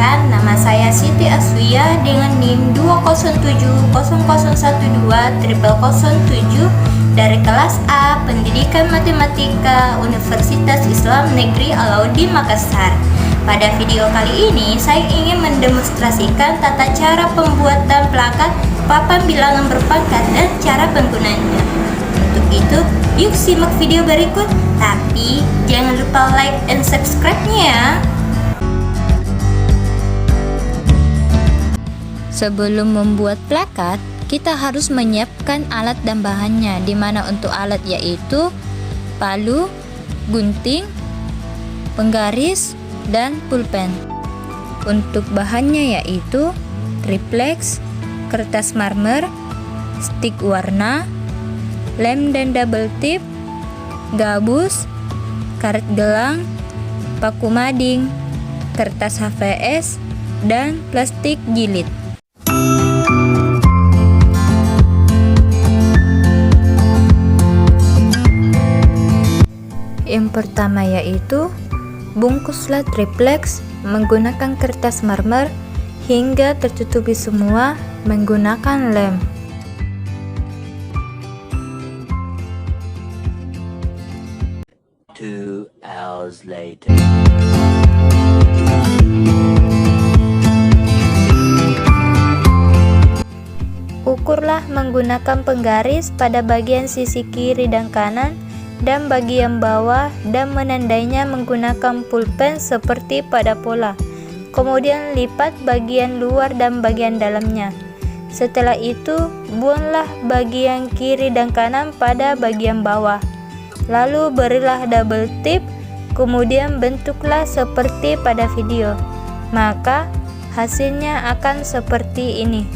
Perkenalkan, nama saya Siti Aswia dengan NIM 20700120007 dari kelas A Pendidikan Matematika Universitas Islam Negeri Alauddin Makassar. Pada video kali ini, saya ingin mendemonstrasikan tata cara pembuatan plakat papan bilangan berpangkat dan cara penggunanya. Untuk itu, yuk simak video berikut. Tapi jangan lupa like and subscribe-nya ya. Sebelum membuat plakat, kita harus menyiapkan alat dan bahannya, di mana untuk alat yaitu palu, gunting, penggaris, dan pulpen. Untuk bahannya yaitu triplex, kertas marmer, stik warna, lem dan double tip, gabus, karet gelang, paku mading, kertas HVS, dan plastik jilid. Yang pertama yaitu bungkuslah triplex menggunakan kertas marmer hingga tertutupi semua menggunakan lem. Two hours later. Ukurlah menggunakan penggaris pada bagian sisi kiri dan kanan dan bagian bawah dan menandainya menggunakan pulpen seperti pada pola. Kemudian lipat bagian luar dan bagian dalamnya. Setelah itu, buanglah bagian kiri dan kanan pada bagian bawah. Lalu berilah double tip, kemudian bentuklah seperti pada video. Maka hasilnya akan seperti ini.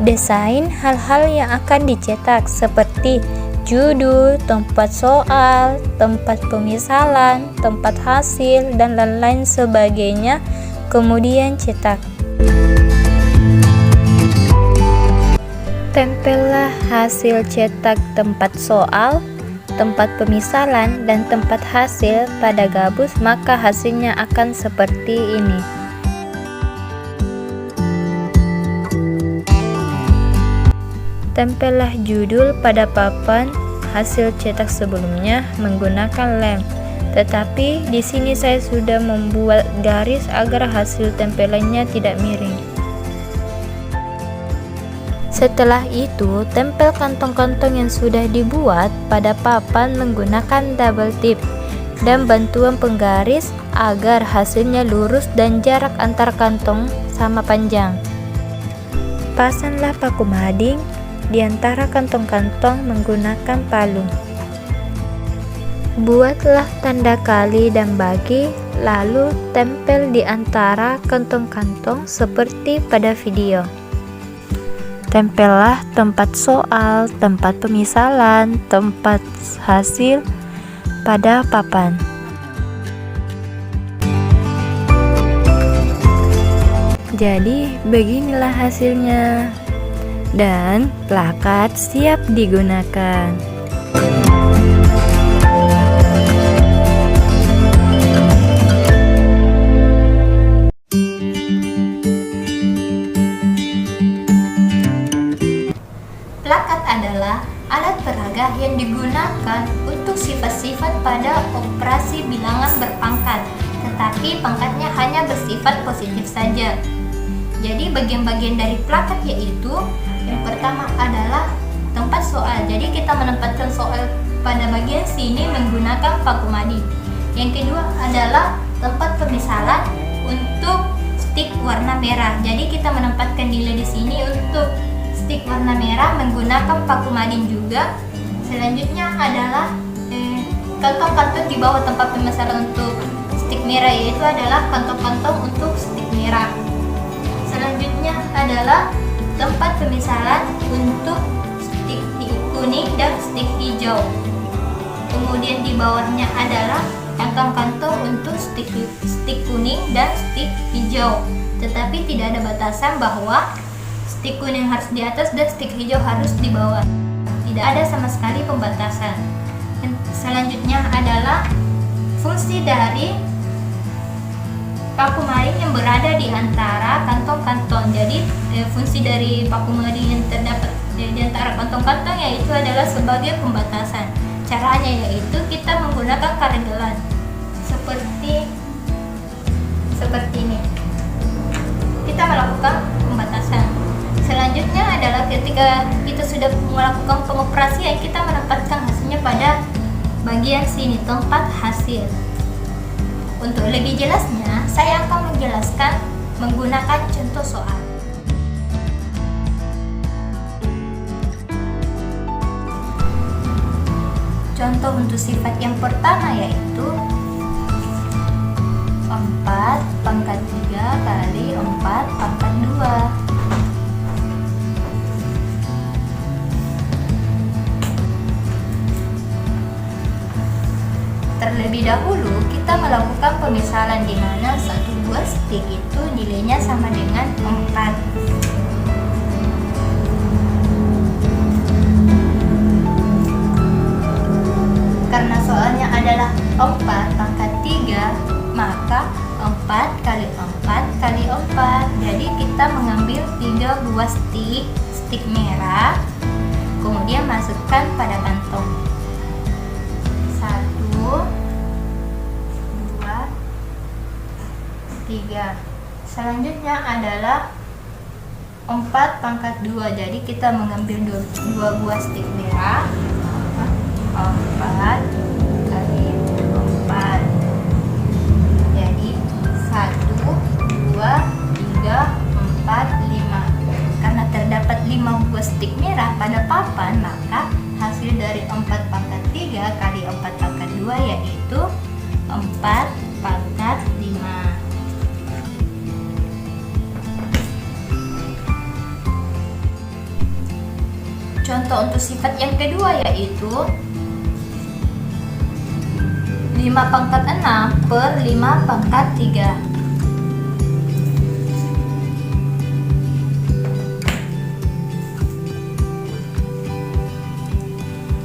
Desain hal-hal yang akan dicetak seperti judul, tempat soal, tempat pemisalan, tempat hasil, dan lain-lain sebagainya, kemudian cetak. Tempellah hasil cetak tempat soal, tempat pemisalan, dan tempat hasil pada gabus, maka hasilnya akan seperti ini. Tempellah judul pada papan hasil cetak sebelumnya menggunakan lem. Tetapi di sini saya sudah membuat garis agar hasil tempelannya tidak miring. Setelah itu, tempel kantong-kantong yang sudah dibuat pada papan menggunakan double tip dan bantuan penggaris agar hasilnya lurus dan jarak antar kantong sama panjang. Pasanglah paku mading di antara kantong-kantong menggunakan palu. Buatlah tanda kali dan bagi, lalu tempel di antara kantong-kantong seperti pada video. Tempellah tempat soal, tempat pemisalan, tempat hasil pada papan. Jadi beginilah hasilnya. Dan plakat siap digunakan. Plakat adalah alat peraga yang digunakan untuk sifat-sifat pada operasi bilangan berpangkat, tetapi pangkatnya hanya bersifat positif saja. Jadi bagian-bagian dari plakat yaitu yang pertama adalah tempat soal. Jadi kita menempatkan soal pada bagian sini menggunakan paku mading. Yang kedua adalah tempat pemisalan untuk stik warna merah. Jadi kita menempatkan nilai di sini untuk stik warna merah menggunakan paku mading juga. Selanjutnya adalah kantong-kantong di bawah tempat pemisalan untuk stik merah, yaitu adalah kantong-kantong untuk stik merah. Selanjutnya adalah tempat pemisalan untuk stik kuning dan stik hijau. Kemudian di bawahnya adalah kantong-kantong untuk stik kuning dan stik hijau. Tetapi tidak ada batasan bahwa stik kuning harus di atas dan stik hijau harus di bawah. tidak ada sama sekali pembatasan. Selanjutnya adalah fungsi dari paku maring yang berada di antara kantong-kantong. Jadi fungsi dari paku maring yang terdapat di antara kantong-kantong yaitu adalah sebagai pembatasan. Caranya yaitu kita menggunakan karegelan seperti ini. Kita melakukan pembatasan. Selanjutnya adalah ketika kita sudah melakukan pengoperasian, kita menempatkan hasilnya pada bagian sini, tempat hasil. Untuk lebih jelasnya, saya akan menjelaskan menggunakan contoh soal. Contoh untuk sifat yang pertama yaitu 4 pangkat 3 kali 4 pangkat 2. Terlebih dahulu kita melakukan pemisalan di mana satu buah stik itu nilainya sama dengan 4. Karena soalnya adalah 4 pangkat 3, maka 4 kali 4 kali 4. Jadi kita mengambil 3 buah stik merah, kemudian masukkan pada kantong. 1, 2, 3. Selanjutnya adalah 4 pangkat 2. Jadi kita mengambil 2 buah stik merah, 4 kali 4. Jadi 1, 2, 3, 4, 5. Karena terdapat 5 buah stik merah pada papan, maka hasil dari 4 pangkat 3 kali 4 pangkat 2 yaitu 4 pangkat 5. Contoh untuk sifat yang kedua yaitu 5 pangkat 6 per 5 pangkat 3.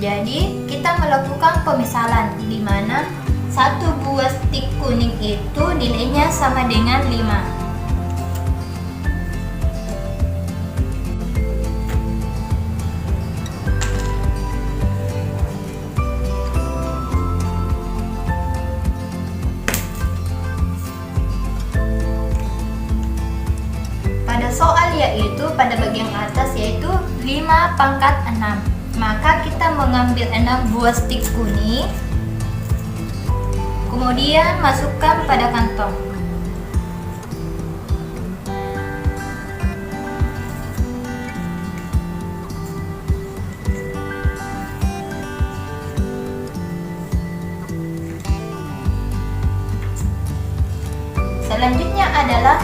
Jadi kita melakukan pemisalan di mana satu buah stik kuning itu nilainya sama dengan 5. Pada soal yaitu pada bagian atas yaitu 5 pangkat 6. Maka kita mengambil 6 buah stik kuning, kemudian masukkan pada kantong. Selanjutnya adalah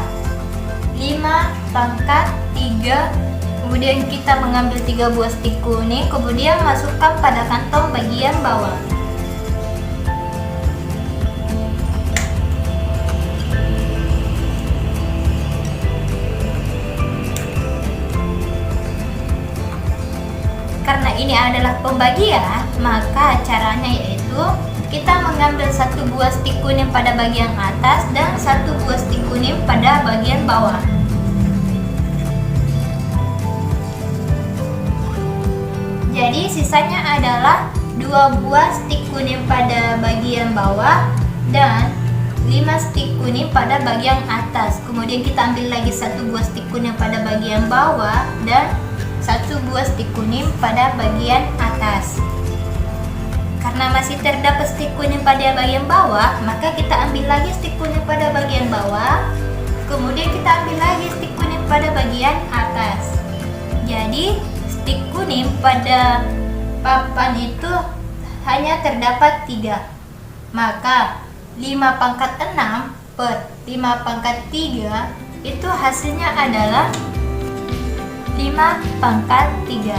5 pangkat 3. Kemudian kita mengambil 3 buah stik kuning, kemudian masukkan pada kantong bagian bawah. Karena ini adalah pembagian, maka caranya yaitu kita mengambil 1 buah stik kuning pada bagian atas dan 1 buah stik kuning pada bagian bawah. Jadi sisanya adalah 2 buah stik kuning pada bagian bawah dan 5 stik kuning pada bagian atas. Kemudian kita ambil lagi 1 buah stik kuning pada bagian bawah dan 1 buah stik kuning pada bagian atas. Karena masih terdapat stik kuning pada bagian bawah, maka kita ambil lagi stik kuning pada bagian bawah. Kemudian kita ambil lagi stik kuning pada bagian atas. Jadi stik kuning pada papan itu hanya terdapat 3. Maka 5 pangkat 6 per 5 pangkat 3 itu hasilnya adalah 5 pangkat 3.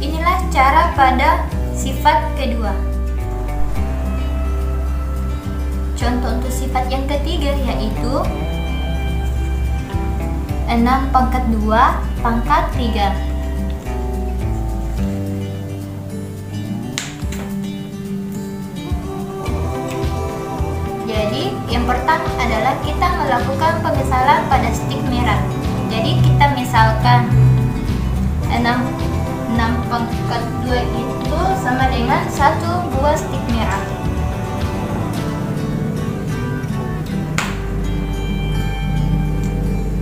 Inilah cara pada sifat kedua. Contoh untuk sifat yang ketiga yaitu 6 pangkat 2 pangkat 3. Jadi yang pertama adalah kita melakukan pemisalan pada stik merah. Jadi kita misalkan 6 pangkat 2 itu sama dengan 1 buah stik merah.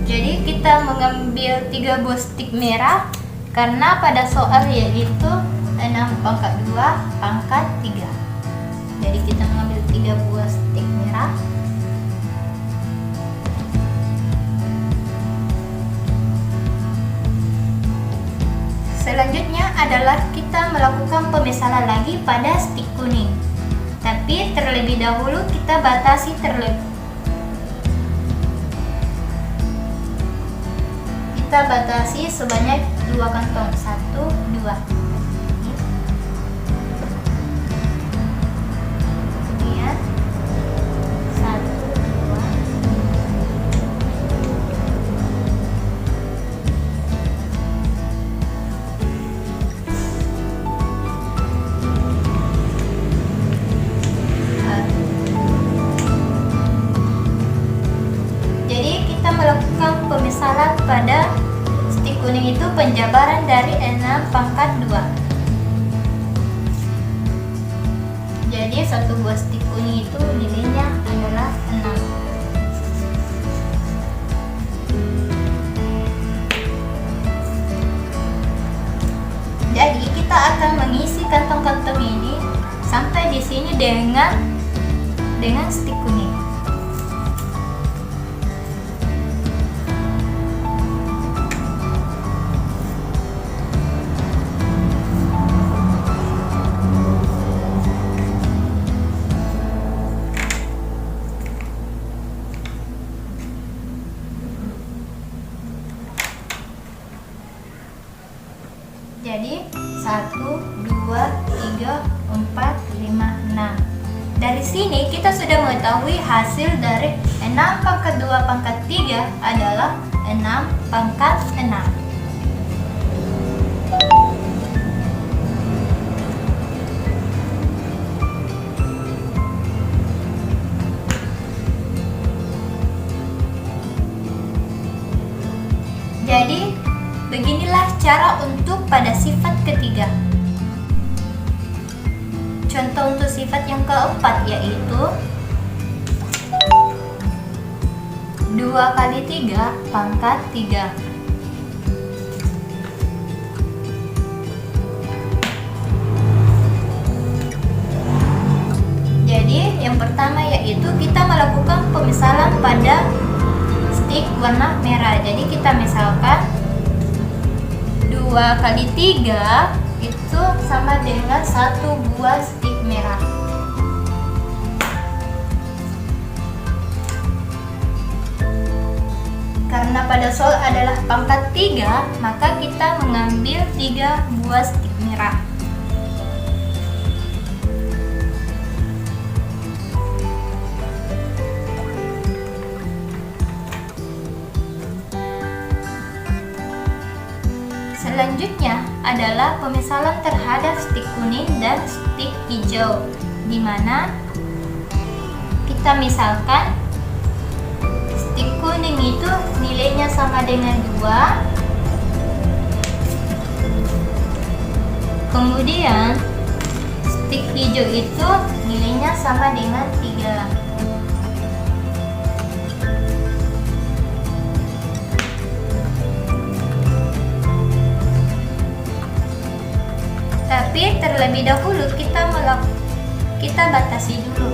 Jadi kita mengambil 3 buah stik merah karena pada soal yaitu 6 pangkat 2 pangkat 3. Jadi kita mengambil 3 buah stik merah. Selanjutnya adalah kita melakukan pemisalan lagi pada stik kuning. Tapi terlebih dahulu kita batasi sebanyak 2 kantong. 1, 2. Kemudian 1, 2. Jadi kita melakukan pemisalan pada stik kuning itu penjabaran dari 6 pangkat 2. Jadi satu buah stik kuning itu nilainya adalah 6. Jadi kita akan mengisi kantong-kantong ini sampai di sini dengan stik kuning. Jadi 1, 2, 3, 4, 5, 6. Dari sini kita sudah mengetahui hasil dari 6 pangkat 2 pangkat 3 adalah 6 pangkat 6. Jadi beginilah cara untuk pada sifat ketiga. Contoh untuk sifat yang keempat yaitu 2 kali 3 pangkat 3. Jadi yang pertama yaitu kita melakukan pemisalan pada stik warna merah. Jadi kita misalkan 2 kali 3 itu sama dengan 1 buah stik merah. Karena pada soal adalah pangkat 3, maka kita mengambil 3 buah stik merah. Selanjutnya adalah pemisalan terhadap stik kuning dan stik hijau, di mana kita misalkan stik kuning itu nilainya sama dengan 2, kemudian stik hijau itu nilainya sama dengan 3. Tapi terlebih dahulu kita batasi dulu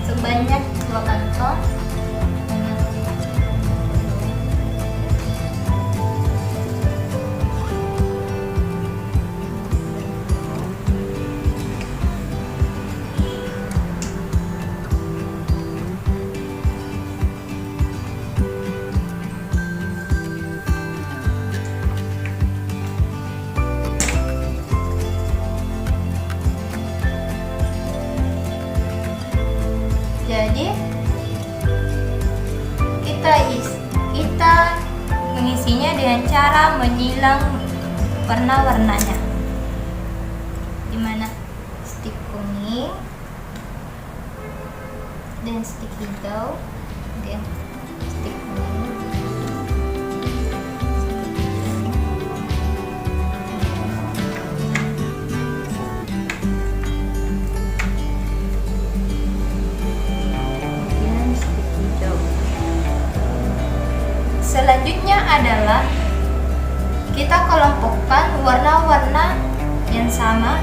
sebanyak 2 kantong. kita mengisinya dengan cara menyilang warna-warnanya, dimana stik kuning dan stik hijau dan stik kuning. Selanjutnya adalah kita kelompokkan warna-warna yang sama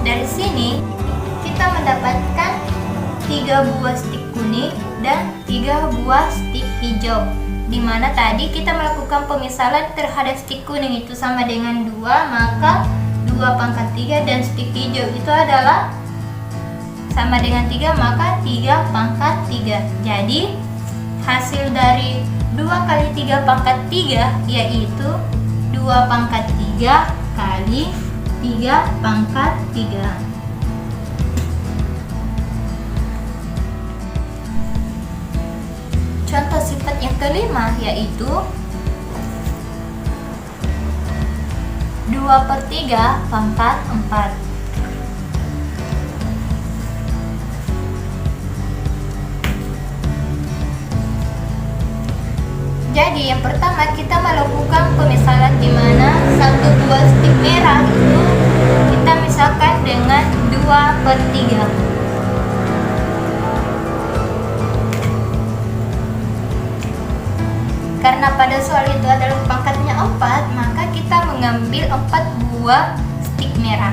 dari sini kita mendapatkan 3 buah stik kuning dan 3 buah stik hijau, dimana tadi kita melakukan pemisalan terhadap stik kuning itu sama dengan 2, maka 2/3, dan stik hijau itu adalah sama dengan 3, maka 3/3. Jadi hasil dari 2 kali 3/3 yaitu 2/3 kali 3/3. Contoh sifat yang kelima yaitu 2/3/4. Jadi yang pertama kita melakukan pemisalan di mana 1 buah stik merah itu kita misalkan dengan 2/3. Karena pada soal itu adalah pangkatnya 4, maka kita mengambil 4 buah stik merah.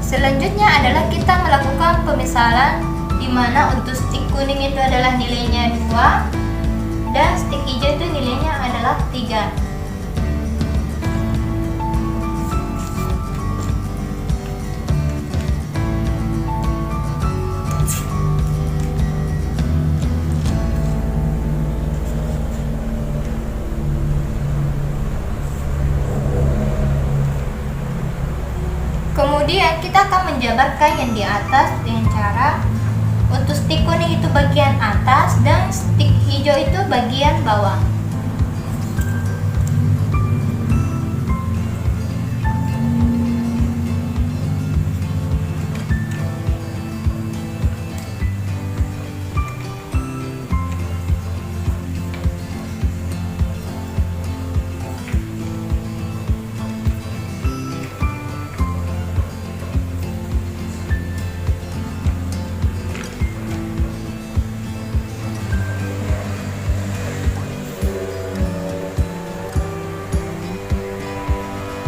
Selanjutnya adalah kita melakukan pemisalan di mana untuk stik kuning itu adalah nilainya 2 dan stik hijau itu nilainya adalah 3. Kemudian kita akan menjabarkan yang di atas dengan cara untuk stik kuning itu bagian atas dan stik hijau itu bagian bawah.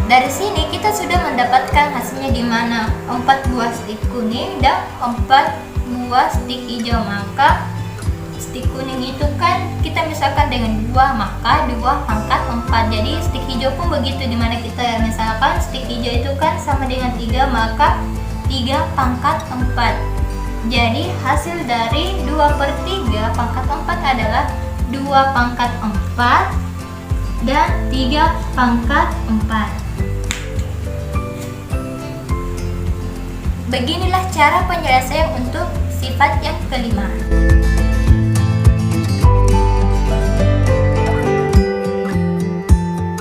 Dari sini kita sudah mendapatkan hasilnya di mana 4 buah stik kuning dan 4 buah stik hijau. Maka stik kuning itu kan kita misalkan dengan 2, maka 2/4. Jadi stik hijau pun begitu, di mana kita misalkan stik hijau itu kan sama dengan 3, maka 3/4. Jadi hasil dari 2/3/4 adalah 2/4 dan 3/4. Beginilah cara penyelesaian untuk sifat yang kelima.